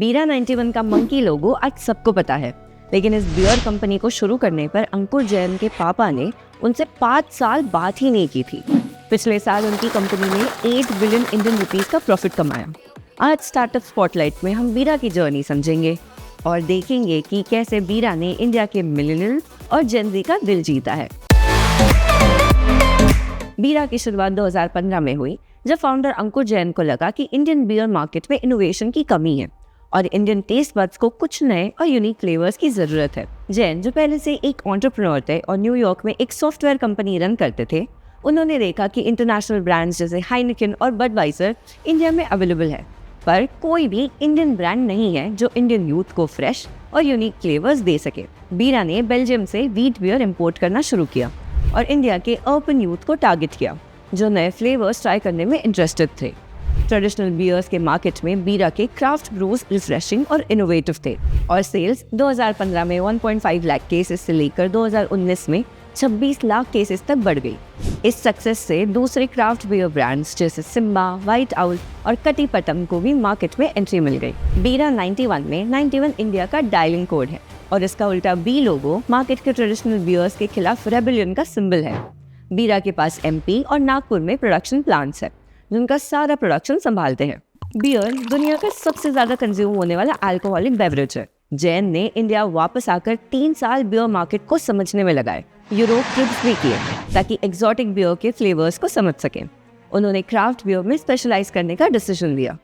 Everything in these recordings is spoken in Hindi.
बीरा 91 का मंकी लोगो आज सबको पता है, लेकिन इस बियर कंपनी को शुरू करने पर अंकुर जैन के पापा ने उनसे 5 साल बात ही नहीं की थी। पिछले साल उनकी कंपनी ने 8 बिलियन इंडियन रुपीस का प्रॉफिट कमाया। आज स्टार्टअप स्पॉटलाइट में हम बीरा की जर्नी समझेंगे और देखेंगे कि कैसे बीरा ने इंडिया के मिलेनियल और जेन ज़ी का दिल जीता है। बीरा की शुरुआत 2015 में हुई, जब फाउंडर अंकुर जैन को लगा कि इंडियन बियर मार्केट में इनोवेशन की कमी है और इंडियन टेस्ट बड्स को कुछ नए और यूनिक फ्लेवर्स की जरूरत है। जैन, जो पहले से एक एंटरप्रेन्योर थे और न्यूयॉर्क में एक सॉफ्टवेयर कंपनी रन करते थे, उन्होंने देखा कि इंटरनेशनल ब्रांड्स जैसे हाइनेकेन और बडवाइजर इंडिया में अवेलेबल है, पर कोई भी इंडियन ब्रांड नहीं है जो इंडियन यूथ को फ्रेश और यूनिक फ्लेवर्स दे सके। बीरा ने बेल्जियम से व्हीट बियर इंपोर्ट करना शुरू किया और इंडिया के अर्बन यूथ को टारगेट किया, जो नए फ्लेवर्स ट्राई करने में इंटरेस्टेड थे। ट्रेडिशनल बियर्स के मार्केट में बीरा के क्राफ्ट ब्रूज रिफ्रेशिंग और इनोवेटिव थे और सेल्स 2015 में 1.5 लाख केसेस से लेकर 2019 में 26 लाख केसेस तक बढ़ गई। इस सक्सेस से दूसरे क्राफ्ट बियर ब्रांड्स जैसे सिम्बा, व्हाइट आउल और कटी पटम को भी मार्केट में एंट्री मिल गई। बीरा 91 में 91 इंडिया का डायलिंग कोड है और इसका उल्टा बी लोगो मार्केट के ट्रेडिशनल बियर्स के खिलाफ रेबेलियन का सिंबल है। बीरा के पास एमपी और नागपुर में प्रोडक्शन प्लांट्स है, जिनका सारा प्रोडक्शन संभालते हैं। बियर दुनिया का सबसे ज्यादा कंज्यूम होने वाला अल्कोहलिक बेवरेज है। जैन ने इंडिया वापस आकर 3 साल बियर मार्केट को समझने में लगाए। यूरोप ट्रिप्स भी किए ताकि एक्सोटिक बियर के फ्लेवर्स को समझ सकें। उन्होंने क्राफ्ट बियर में स्पेशलाइज करने का डिसीजन लिया।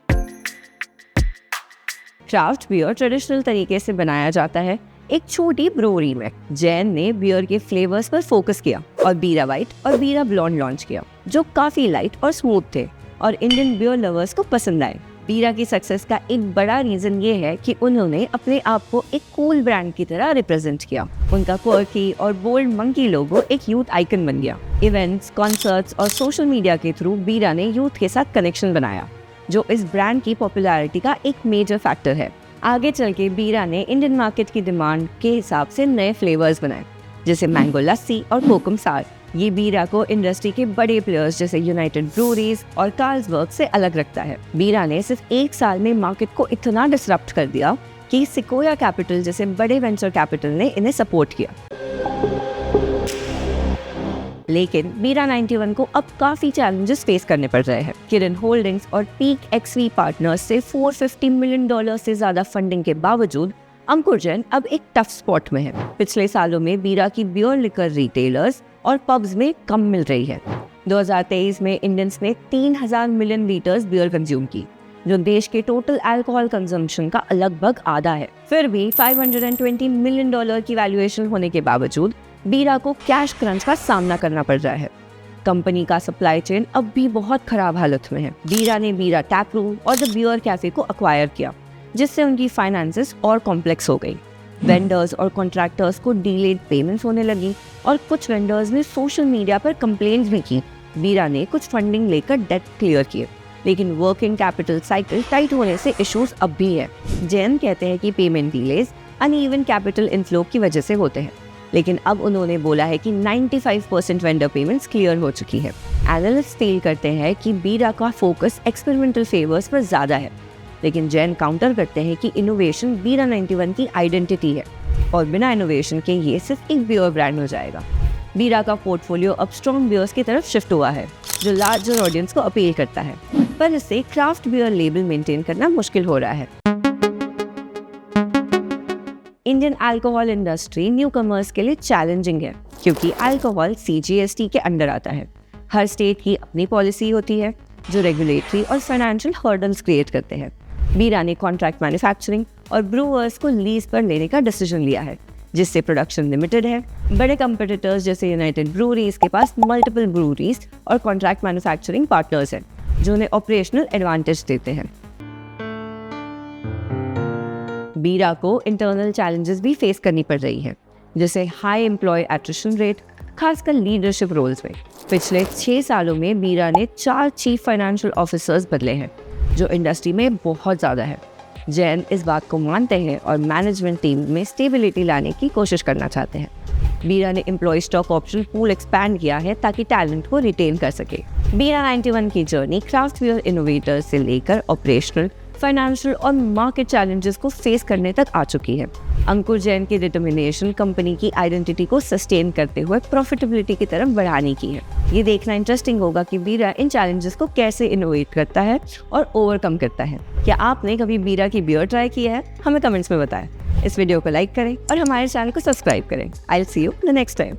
क्राफ्ट बियर ट्रेडिशनल तरीके से बनाया जाता है एक छोटी ब्रोरी में। जैन ने बियर के फ्लेवर्स पर फोकस किया और बीरा व्हाइट और बीरा ब्लॉन्ड लॉन्च किया, जो काफी लाइट और स्मूथ थे और इंडियन बियर लवर्स को पसंद आए। बीरा की सक्सेस का एक बड़ा रीजन ये है कि उन्होंने अपने आप को एक कूल ब्रांड की तरह रिप्रेजेंट किया। उनका क्वर्की और बोल्ड मंकी लोगो एक यूथ आइकन बन गया। इवेंट्स, कॉन्सर्ट्स और सोशल मीडिया के थ्रू बीरा ने यूथ के साथ कनेक्शन बनाया, जो इस ब्रांड की पॉपुलैरिटी का एक मेजर फैक्टर है। आगे चल के बीरा ने इंडियन मार्केट की डिमांड के हिसाब से नए फ्लेवर्स बनाए, जैसे मैंगो लस्सी और कोकम सार। ये बीरा को इंडस्ट्री के बड़े प्लेयर्स जैसे यूनाइटेड ब्रूरीज और कार्लसबर्ग से अलग रखता है। बीरा ने सिर्फ 1 साल में मार्केट को इतना डिसरप्ट कर दिया कि सिकोया कैपिटल जैसे बड़े वेंचर कैपिटल ने इन्हें सपोर्ट किया। लेकिन बीरा 91 को अब काफी चैलेंजेस फेस करने पड़ रहे हैं। किरण होल्डिंग्स और पीक एक्सवी पार्टनर्स से $450 मिलियन से ज्यादा फंडिंग के बावजूद अंकुर जैन अब एक टफ स्पॉट में है। पिछले सालों में बीरा की बियर लिकर रिटेलर्स और पब्स में कम मिल रही है। 2023 में इंडियंस ने 3000 मिलियन लीटर्स बियर कंज्यूम की, जो देश के टोटल अल्कोहल कंजम्पशन का लगभग आधा है। फिर भी $520 मिलियन की वैल्यूएशन होने के बावजूद बीरा को कैश क्रंच का सामना करना पड़ रहा है। कंपनी का सप्लाई चेन अब भी बहुत खराब हालत में है। बीरा ने बीरा टैप रूम और द बियर कैफे को अक्वायर किया, जिससे उनकी फाइनेंसेस और कॉम्प्लेक्स हो गई। वेंडर्स और कॉन्ट्रैक्टर्स को डिलेड पेमेंट्स होने लगी और कुछ वेंडर्स ने सोशल मीडिया पर कंप्लेंट्स भी की। बीरा ने कुछ फंडिंग लेकर डेट क्लियर किए, लेकिन वर्किंग कैपिटल साइकिल टाइट होने से इश्यूज अब भी है। जैन कहते हैं कि payment delays uneven capital inflow की वजह से होते हैं, लेकिन अब उन्होंने बोला है कि 95% वेंडर पेमेंट्स क्लियर हो चुकी है। एनालिस्ट फील करते हैं कि बीरा का फोकस एक्सपेरिमेंटल फ्लेवर्स पर ज्यादा है, लेकिन जैन काउंटर करते हैं कि इनोवेशन बीरा 91 की आइडेंटिटी है और बिना इनोवेशन के ये सिर्फ एक बियर ब्रांड हो जाएगा। बीरा का पोर्टफोलियो अब स्ट्रॉन्ग बियर्स की तरफ शिफ्ट हुआ है, जो लार्जर ऑडियंस को अपील करता है, पर इससे क्राफ्ट बियर लेबल मेंटेन करना मुश्किल हो रहा है। Indian alcohol industry new commerce के लिए चैलेंजिंग है, क्योंकि अल्कोहल CGST के अंडर आता है। हर स्टेट की अपनी पॉलिसी होती है, जो रेगुलेटरी और फाइनेंशियल हर्डल्स क्रिएट करते हैं। बीरा ने कॉन्ट्रैक्ट मैन्युफैक्चरिंग और ब्रूअर्स को लीज पर लेने का डिसीजन लिया है, जिससे प्रोडक्शन लिमिटेड है। बड़े कंपटीटर्स जैसे यूनाइटेड ब्रूरीज के पास मल्टीपल ब्रूरीज और कॉन्ट्रैक्ट मैन्युफैक्चरिंग पार्टनर्स हैं, जो उन्हें ऑपरेशनल एडवांटेज देते हैं। बीरा को इंटरनल चैलेंजेस भी फेस करनी पड़ रही है, जैसे हाई एम्प्लॉय एट्रिशन रेट, खासकर लीडरशिप रोल्स में। पिछले 6 सालों में बीरा ने 4 चीफ फाइनेंशियल ऑफिसर्स बदले हैं, जो इंडस्ट्री में बहुत ज़्यादा है। जैन इस बात को मानते हैं और मैनेजमेंट टीम में स्टेबिलिटी लाने की कोशिश करना चाहते हैं। बीरा ने employee stock option pool expand किया है ताकि टैलेंट को रिटेन कर सके। बीरा 91 की जर्नी क्राफ्ट बियर इनोवेटर्स से लेकर ऑपरेशनल, फाइनेंशियल और मार्केट चैलेंजेस को फेस करने तक आ चुकी है। अंकुर जैन की डिटर्मिनेशन कंपनी की आइडेंटिटी को सस्टेन करते हुए प्रॉफिटेबिलिटी की तरफ बढ़ाने की है। ये देखना इंटरेस्टिंग होगा कि बीरा इन चैलेंजेस को कैसे इनोवेट करता है और ओवरकम करता है। क्या आपने कभी बीरा की बियर ट्राई किया है? हमें कमेंट्स में बताएं। इस वीडियो को लाइक करें और हमारे चैनल को सब्सक्राइब करें। I will see you the next time.